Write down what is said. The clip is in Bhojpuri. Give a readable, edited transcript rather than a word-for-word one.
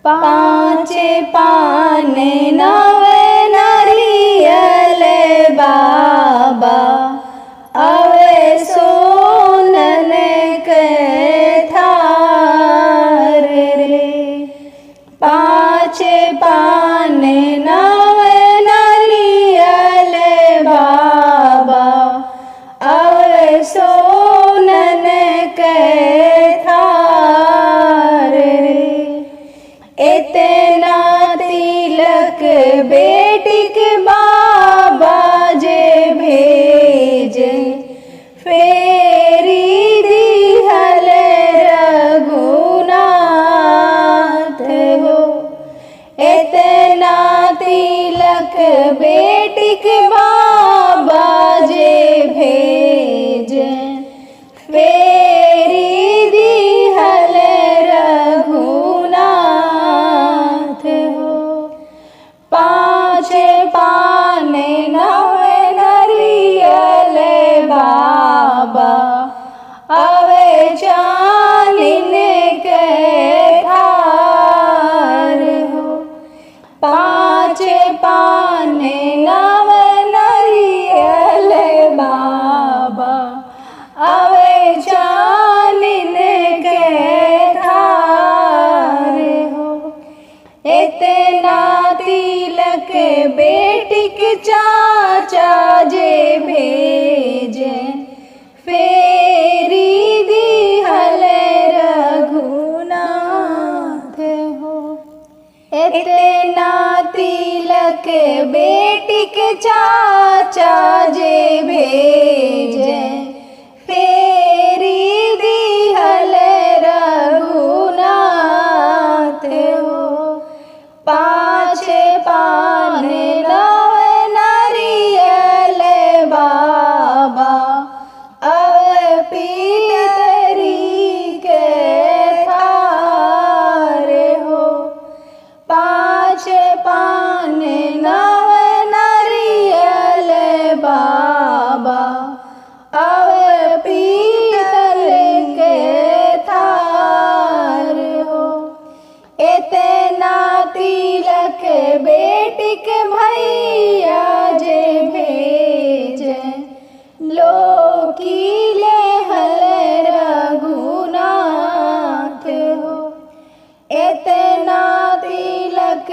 पाँचे पान नव नारियल बाबा अवे सोनन के थार रे। पाँचे पान नव नारियल बाबा अवे सोनन के थार रे। इतना तिलक बेटी के बाबा जे भेजे फेरी दिहल रघुनाथ हो। इतना तिलक बेटी के बाबा जे भेजे फेरी दिहल रघुनाथ हो। पाँचे पान नव नारियल बाबा अवे चानिन के थार हो। पाँचे पान नव नारियल बाबा अवे चानिन के थार हो। इतना तिलक बेटी के चाचा जे भेजे फेरी दिहल रघुनाथ हो। इतना तिलक बेटी के चाचा जे भेजे फेरी दिहल रघुनाथ हो। पाँचे पान नव नारियल बाबा अवे पीतरी के थार हो। पाँचे पान नव नारियल बाबा अवे पीतल के थार हो। इतना तिलक बेटी के भैया जे भेजे लोकीले हल रघुनाथ हो। इतना तिलक